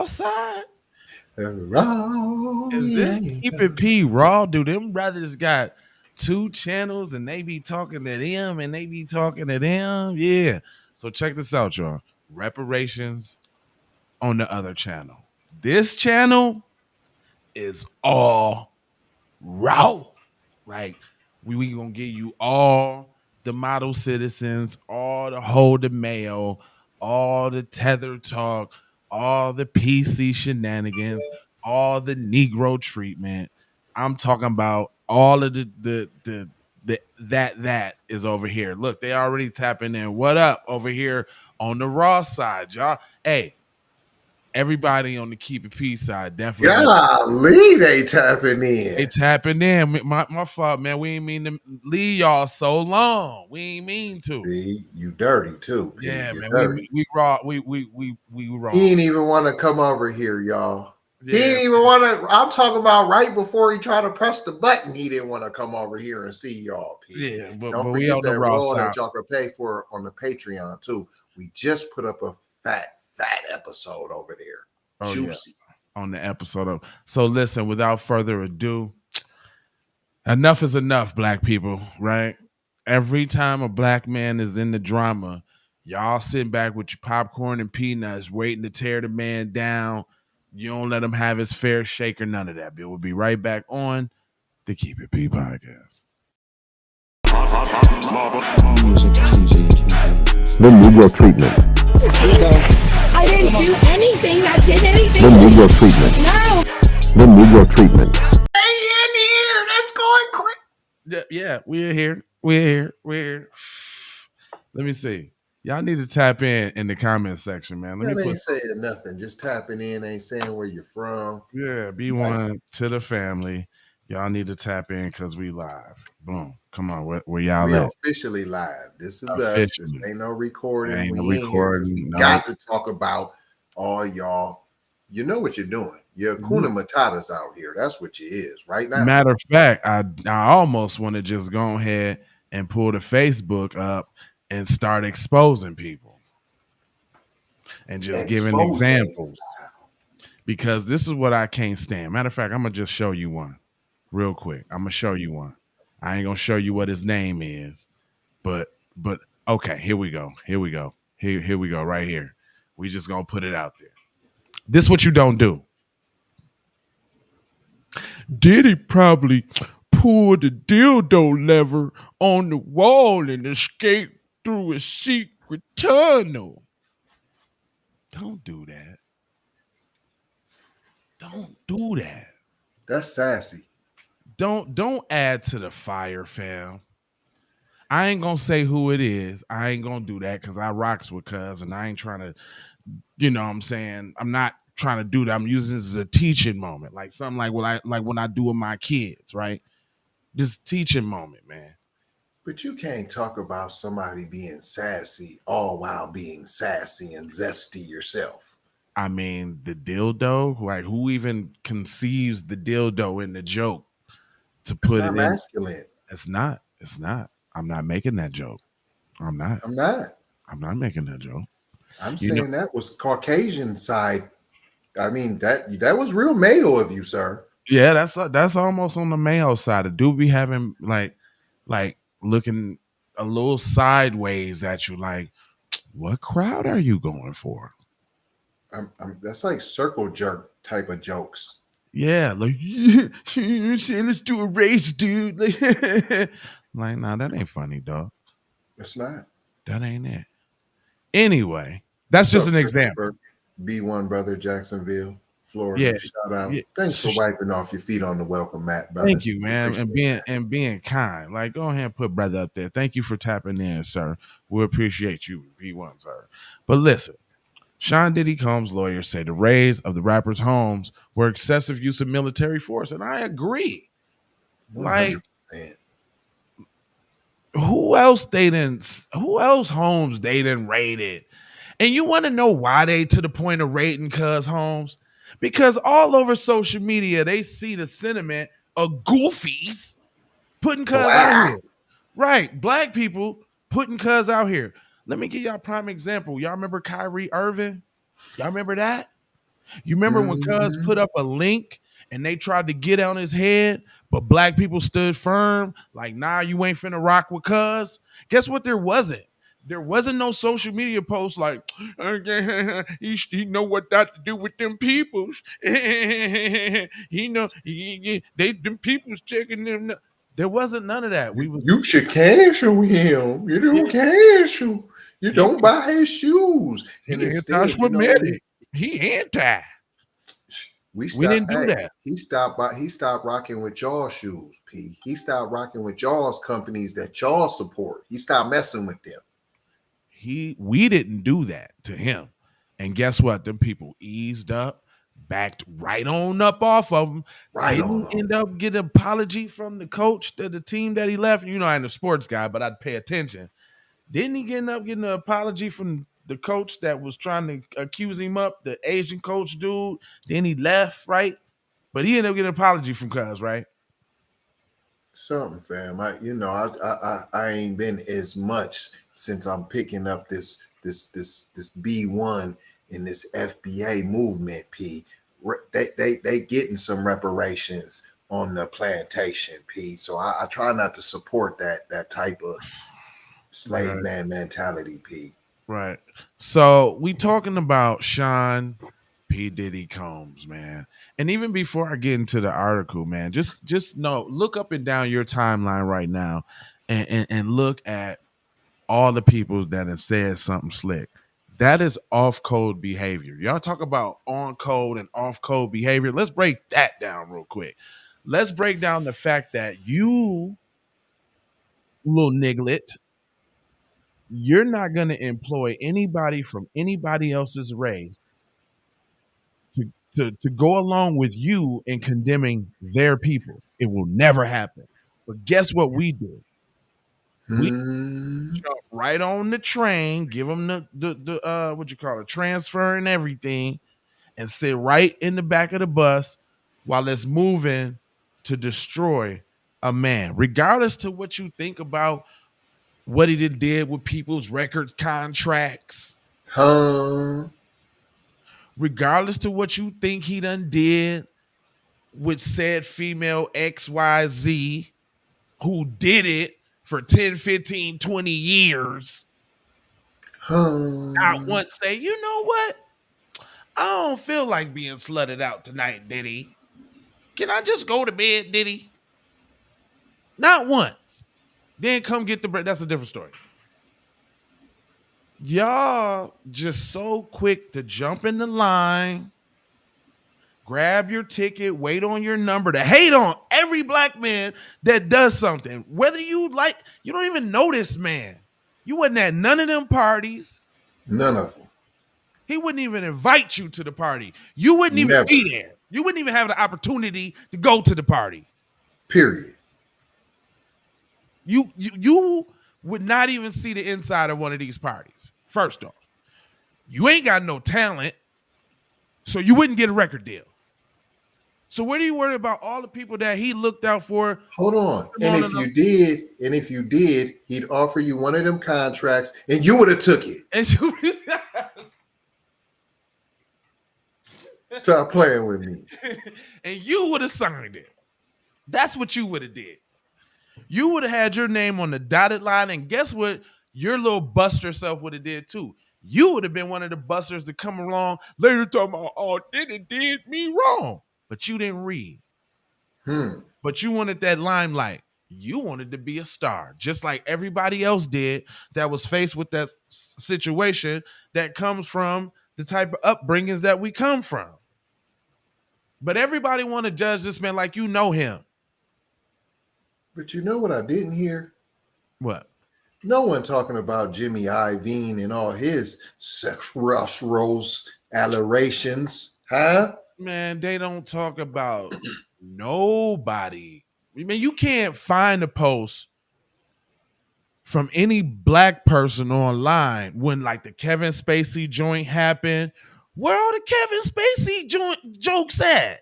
Outside. Raw, Is yeah. this Keep It P Raw? Do them brothers got two channels and they be talking to them and they be talking to them? Yeah. So check this out, y'all. Reparations on the other channel. This channel is all raw. Like we gonna give you all the model citizens, all the hold the mayo, all the tether talk, all the PC shenanigans, all the Negro treatment. I'm talking about all of the that is over here. Look, they already tapping in. What up over here on the raw side, y'all? Hey, everybody on the Keep It Peace side definitely go. Golly, they tapping They in. tapping in. My fault, man. We ain't mean to leave y'all so long. We ain't mean to. See, you dirty too, P. Yeah, You man. dirty. We raw. We He wrong. ain't even want to come over here, y'all. He Yeah, didn't even want to. I'm talking about right before he tried to press the button. He didn't want to come over here and see y'all, P. yeah. But Don't we forget on the that raw role side. that y'all can pay for on the Patreon too. We just put up a fat episode over there. Oh yeah, Juicy. on the episode of. So listen, without further ado, enough is enough, black people. Right? Every time a black man is in the drama, y'all sitting back with your popcorn and peanuts, waiting to tear the man down. You don't let him have his fair shake or none of that. Bill will be right back on the Keep It P podcast. The Negro treatment. I didn't do anything that did anything. The Negro treatment. No. The Negro treatment. Hey, in here, that's going quick. Yeah, we're here. We're here. We're here. Let me see. Y'all need to tap in the comment section, man. Let me That put ain't saying nothing. Just tapping in, ain't saying where you're from. B1 to the family. Y'all need to tap in because we live. Boom. Come on, where y'all We at? officially live. This is us. This Officially. ain't no recording. Ain't no We in here because we recording. No. got to talk about all y'all. You know what you're doing. You're Kuna Matatas out here. That's what you is right now. Matter of fact, I almost want to just go ahead and pull the Facebook up and start exposing people and just giving Expose examples because this is what I can't stand. Matter of fact, I'm gonna just show you one real quick. I'm gonna show you one. I ain't gonna show you what his name is, but okay, here we go. Here we go. Here we go. Right here. We just gonna put it out there. This what you don't do. Diddy probably pulled the dildo lever on the wall and escaped through a secret tunnel. Don't do that. Don't do that. That's sassy. Don't add to the fire, fam. I ain't gonna say who it is. I ain't gonna do that because I rocks with cuz and I ain't trying to, you know what I'm saying? I'm not trying to do that. I'm using this as a teaching moment. Like something like when I do with my kids, right? This teaching moment, man. But you can't talk about somebody being sassy all while being sassy and zesty yourself. I mean, the dildo, like who even conceives the dildo in the joke to It's put not it in? masculine. It's not. It's not. I'm not making that joke. I'm not. I'm not. I'm not making that joke. I'm You know, saying that was Caucasian side. I mean, that was real male of you, sir. yeah, that's almost on the male side. The dude be having like looking a little sideways at you, like, what crowd are you going for? That's like circle jerk type of jokes. Yeah, like you know what I'm saying? Let's do a race, dude. Like, nah, that ain't funny, dog. It's not. That ain't it. Anyway, that's What's just up, an example. Christopher? B1 brother, Jacksonville, Florida. Yeah, Shout out. yeah. Thanks for wiping off your feet on the welcome mat, brother. Thank you, We man, appreciate that. and being kind. Like, go ahead and put brother up there. Thank you for tapping in, sir. We appreciate you, B1, sir. But listen, Sean Diddy Combs' lawyers say the raids of the rappers' homes were excessive use of military force, and I agree. Like, 100%. who else they didn't? Who else homes they didn't raided? And you want to know why they to the point of raiding cuz homes? Because all over social media they see the sentiment of goofies putting cuz out Black. here. Right, black people putting cuz out here. Let me give y'all a prime example. Y'all remember Kyrie Irving? Y'all remember that? You remember when Cuz Mhm. put up a link and they tried to get on his head, but black people stood firm, like, nah, you ain't finna rock with Cuz? Guess what? There wasn't. There wasn't no social media post like, he know what that to do with them peoples. He know they them peoples checking them. There wasn't none of that. We was You should cancel him. You yeah, don't cancel. You he don't buy his shoes. And he instead, you know, anti-Semitic. He anti. we We didn't stopped. do Hey, that. he stopped rocking with y'all shoes, P. He stopped rocking with y'all's companies that y'all support. He stopped messing with them. We didn't do that to him. And guess what? Them people eased up, backed right on up off of him. Right Didn't on. end up getting an apology from the coach to the team that he left. You know, I'm a sports guy, but I'd pay attention. Didn't he end up getting an apology from the coach that was trying to accuse him up, the Asian coach dude? Then he left, right? But he ended up getting an apology from Cuz, right? Something, fam. I ain't been as much since I'm picking up this B1 in this FBA movement, P. They getting some reparations on the plantation, P. So I try not to support that type of slave Right. man mentality, P. Right. So we talking about Sean Diddy Combs, man. And even before I get into the article, man, just know, look up and down your timeline right now and look at all the people that have said something slick. That is off code behavior. Y'all talk about on code and off code behavior. Let's break that down real quick. Let's break down the fact that you, little niglet, you're not going to employ anybody from anybody else's race to go along with you in condemning their people. It will never happen. But guess what we do? We Hmm. jump right on the train, give them the what you call it, transfer and everything, and sit right in the back of the bus while it's moving to destroy a man, regardless to what you think about what he did with people's record contracts, Huh. regardless to what you think he done did with said female XYZ who did it for 10, 15, 20 years. Not Huh. once say, you know what? I don't feel like being slutted out tonight, Diddy. Can I just go to bed, Diddy? Not once. Then come get the bread. That's a different story. Y'all just so quick to jump in the line, grab your ticket, wait on your number, to hate on every black man that does something. Whether you like, you don't even know this man. You wasn't at none of them parties. None of them. He wouldn't even invite you to the party. You wouldn't even Never. be there. You wouldn't even have the opportunity to go to the party. Period. You would not even see the inside of one of these parties. First off, you ain't got no talent, so you wouldn't get a record deal. So what are you worried about all the people that he looked out for? Hold on. And if you did, he'd offer you one of them contracts and you would have took it. Stop playing with me. And you would have signed it. That's what you would have did. You would have had your name on the dotted line, and guess what? Your little buster self would have did too. You would have been one of the busters to come along later talking about, oh, Diddy did me wrong. But you didn't read. But you wanted that limelight. You wanted to be a star, just like everybody else did that was faced with that situation that comes from the type of upbringings that we come from. But everybody want to judge this man like you know him. But you know what I didn't hear? What? No one talking about Jimmy Iovine and all his sexual allegations, huh? Man, they don't talk about nobody. I mean, you can't find a post from any black person online when like the Kevin Spacey joint happened. Where all the Kevin Spacey jokes at?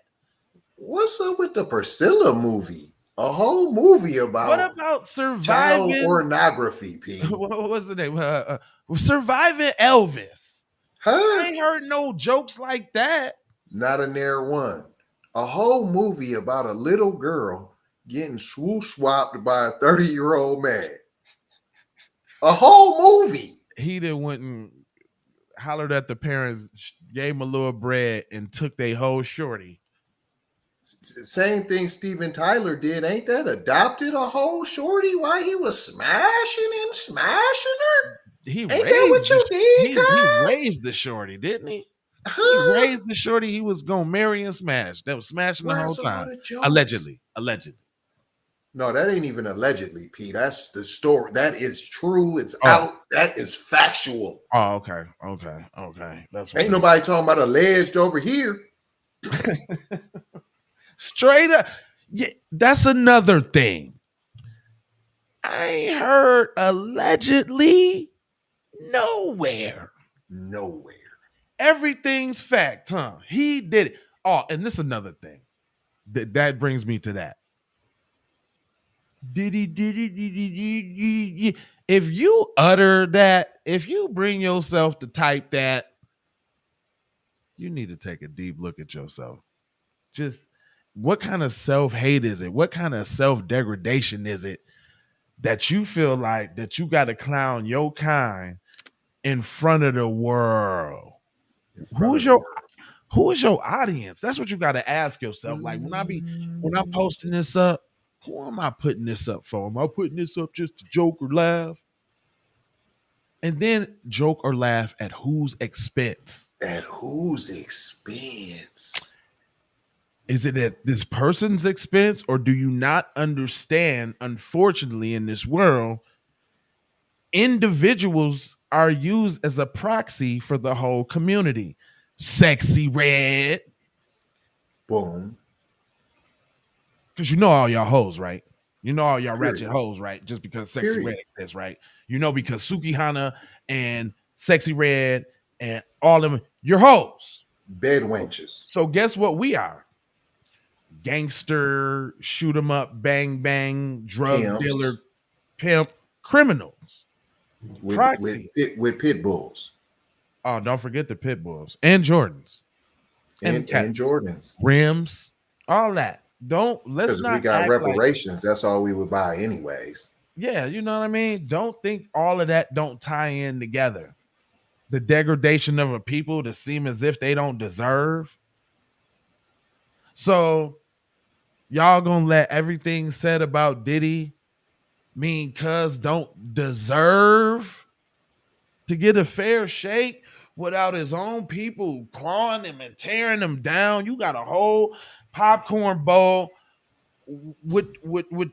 What's up with the Priscilla movie? A whole movie about What about child surviving? pornography, P. What was the name? Surviving Elvis. I Huh? ain't heard no jokes like that. Not a near one. A whole movie about a little girl getting swoosh swapped by a 30-year-old man. A whole movie. He didn't went and hollered at the parents, gave him a little bread, and took their whole shorty. Same thing Steven Tyler did. Ain't that adopted a whole shorty while he was smashing and smashing her? He Ain't that what you did, he cuz? raised the shorty, didn't he? He Huh? raised the shorty he was gonna marry and smash. That was smashing the whole Where's all time. the jokes? Allegedly. No, that ain't even allegedly, P. That's the story. That is true. It's Oh. out. That is factual. Oh, okay. That's Ain't nobody talking about alleged over here. straight up. Yeah, that's another thing. I ain't heard allegedly nowhere. Nowhere. Everything's fact, huh? He did it. Oh, and this is another thing. That brings me to that. Did he? If you utter that, if you bring yourself to type that, you need to take a deep look at yourself. Just what kind of self-hate is it? What kind of self-degradation is it that you feel like that you got to clown your kind in front of the world? Who is your audience? That's what you got to ask yourself. Like when I'm posting this up, who am I putting this up for? Am I putting this up just to joke or laugh? And then joke or laugh at whose expense? At whose expense? Is it at this person's expense, or do you not understand, unfortunately, in this world, individuals are used as a proxy for the whole community? Sexy Red. Boom. Because you know all y'all hoes, right? You know all y'all Period. ratchet hoes, right? Just because Sexy Period. Red exists, right? You know because Suki Hana and Sexy Red and all of them, you're hoes. Bed wenches. So guess what we are? Gangster, shoot 'em up, bang bang, drug Pimps. dealer, pimp, criminals. With Proxy. pit bulls. Oh, don't forget the pit bulls and Jordans And Jordans. rims, all that. Let's Because not we got act reparations. That's all we would buy anyways. Yeah, you know what I mean? Don't think all of that don't tie in together. The degradation of a people to seem as if they don't deserve. So y'all gonna let everything said about Diddy mean cuz don't deserve to get a fair shake without his own people clawing him and tearing him down? You got a whole popcorn bowl with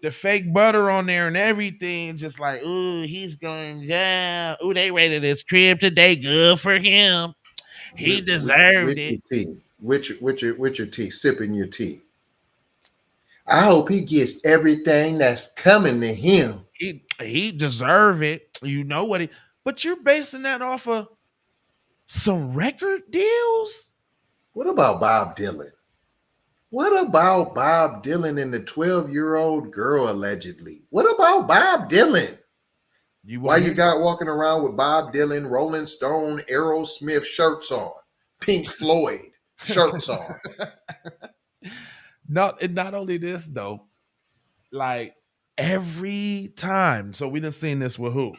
the fake butter on there and everything, just like, ooh, he's going down. Ooh, they raided his crib today. Good for him. He deserved it. With your tea, sipping your tea. I hope he gets everything that's coming to him. He deserve it. You know what but you're basing that off of some record deals? What about Bob Dylan? What about Bob Dylan and the 12-year-old girl allegedly? What about Bob Dylan? Why you got walking around with Bob Dylan, Rolling Stone, Aerosmith shirts on, Pink Floyd shirts on? Not only this though, like every time. So we done seen this with who?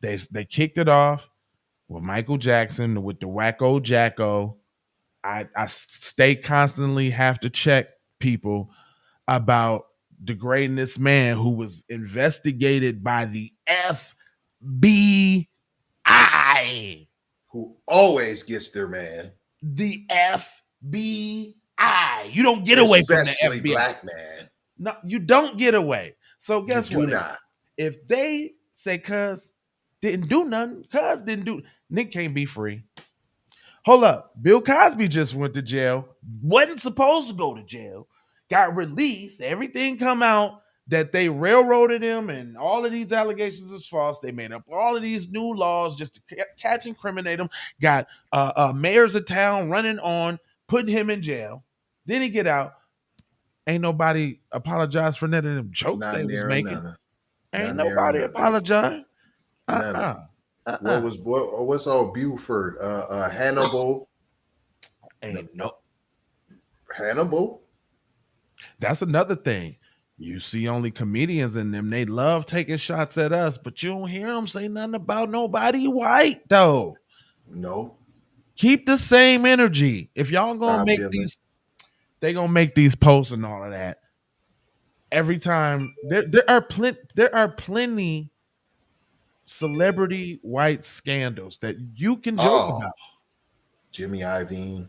They kicked it off with Michael Jackson with the Wacko Jacko. I stay constantly have to check people about degrading this man who was investigated by the FBI. Who always gets their man. The FBI. You don't get away from the Especially FBI. Black man. No, you don't get away. So guess You what? do not. If they say cuz didn't do nothing, cuz didn't do, Nick can't be free. Hold up. Bill Cosby just went to jail. Wasn't supposed to go to jail. Got released. Everything come out that they railroaded him and all of these allegations is false. They made up all of these new laws just to catch and incriminate him. Got mayors of town running on, putting him in jail. Then he get out. Ain't nobody apologize for none of them jokes they was making. Ain't nobody apologize. What's old Buford? Hannibal. Ain't no. Hannibal. That's another thing. You see only comedians in them. They love taking shots at us, but you don't hear them say nothing about nobody white, though. No. Keep the same energy. If y'all gonna Bob make Dylan. they gonna make these posts and all of that. Every time there are plenty celebrity white scandals that you can joke Oh, about. Jimmy Iovine.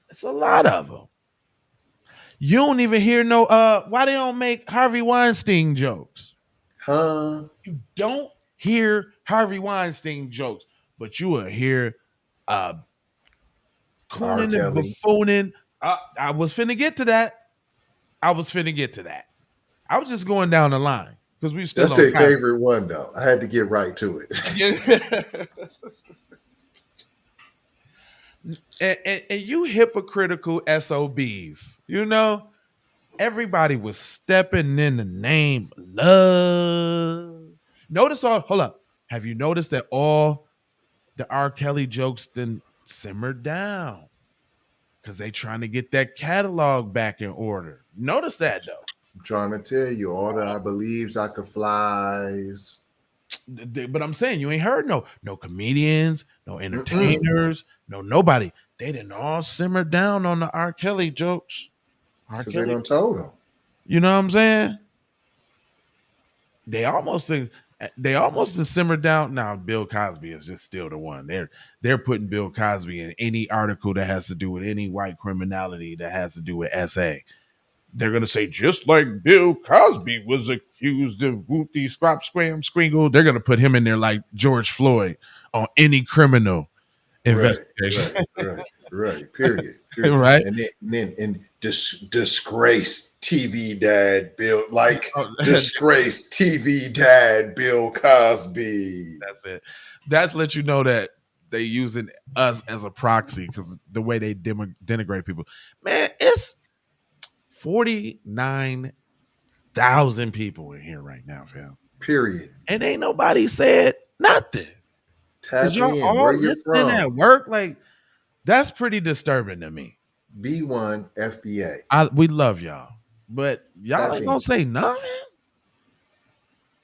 It's a lot of them. You don't even hear no why they don't make Harvey Weinstein jokes. Huh? You don't hear Harvey Weinstein jokes, but you will hear uh R. cooning and Kelly. buffooning. I was finna get to that. I was just going down the line because we still That's on their topic. favorite one, though. I had to get right to it. and you hypocritical SOBs, you know, everybody was stepping in the name of love. Hold up. Have you noticed that all the R. Kelly jokes then simmered down? Because they trying to get that catalog back in order. Notice that though. I'm trying to tell you, all that I believes I could flies. But I'm saying you ain't heard no comedians, no Mm-mm. entertainers, no nobody. They didn't all simmer down on the R. Kelly jokes. Because they done told them. You know what I'm saying? They almost simmered down. Now Bill Cosby is just still the one. They're putting Bill Cosby in any article that has to do with any white criminality that has to do with SA. They're gonna say just like Bill Cosby was accused of whoopty scrap scram scringle. They're gonna put him in there like George Floyd on any criminal investigation. Right. Period. Right? And then disgraced TV dad Bill, like disgraced TV dad Bill Cosby. That's it. That's let you know that they using us as a proxy because the way they denigrate people. Man, it's 49,000 people in here right now, fam. Period. And ain't nobody said nothing. Tap Y'all in. all Where you listening from? at work? Like, that's pretty disturbing to me. B1 FBA. We love y'all, but y'all Tap ain't in. gonna say nothing.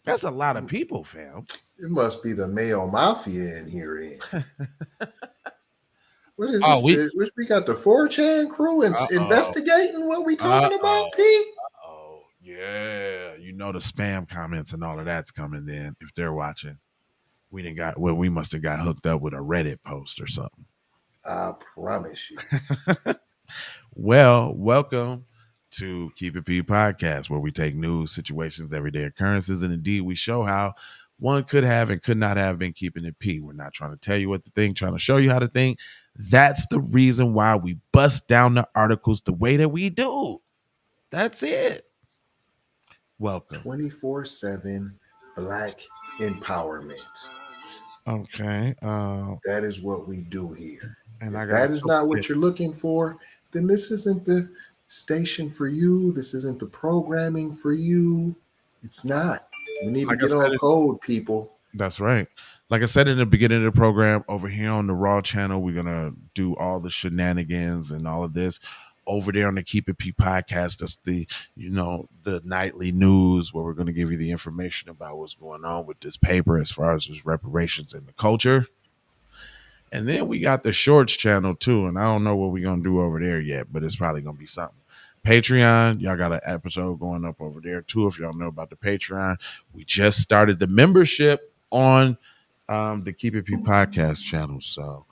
That's a lot of people, fam. It must be the male mafia in here. Then. What is Oh, this? We got the 4chan crew investigating what we talking about, P? Oh, yeah. You know the spam comments and all of that's coming in if they're watching. We must have got hooked up with a Reddit post or something. I promise you. Well, welcome to Keep It P podcast, where we take news, situations, everyday occurrences, and indeed we show how one could have and could not have been keeping it P. We're not trying to tell you what to think, trying to show you how to think. That's the reason why we bust down the articles the way that we do. That's it. Welcome. 24/7 Black empowerment. Okay. That is what we do here. And if that is not what you're looking for, then this isn't the station for you. This isn't the programming for you. It's not. We need to get on code, people. That's right. Like I said in the beginning of the program, over here on the Raw channel, we're gonna do all the shenanigans and all of this. Over there on the Keep It P podcast, that's the nightly news where we're gonna give you the information about what's going on with this paper as far as there's reparations in the culture. And then we got the Shorts channel too, and I don't know what we're gonna do over there yet, but it's probably gonna be something. Patreon, y'all got an episode going up over there too. If y'all know about the Patreon, we just started the membership on the Keep It P podcast channel. So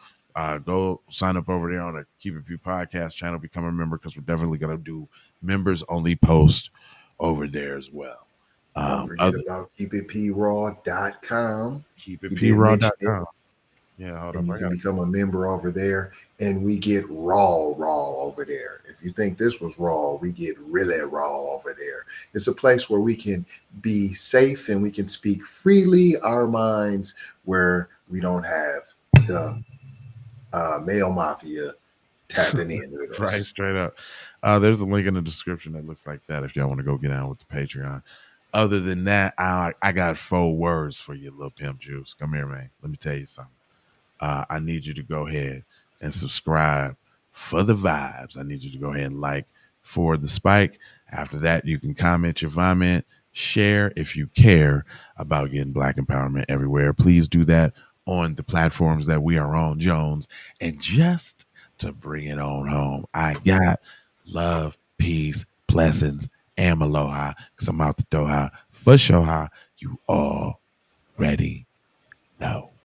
go sign up over there on the Keep It P podcast channel, become a member, because we're definitely gonna do members only posts over there as well. Don't forget about keepitpraw.com. Keepitpraw.com. Yeah, hold and up. You can become a member over there, and we get raw over there. If you think this was raw, we get really raw over there. It's a place where we can be safe and we can speak freely our minds, where we don't have the male mafia tapping in with us. Right, straight up. There's a link in the description that looks like that if y'all want to go get on with the Patreon. Other than that, I got 4 words for you, little pimp juice. Come here, man. Let me tell you something. I need you to go ahead and subscribe for the vibes. I need you to go ahead and like for the spike. After that, you can comment your vomit, share if you care about getting Black empowerment everywhere. Please do that on the platforms that we are on, Jones. And just to bring it on home, I got love, peace, blessings, and aloha. Because I'm out the Doha for Shoha. You already know.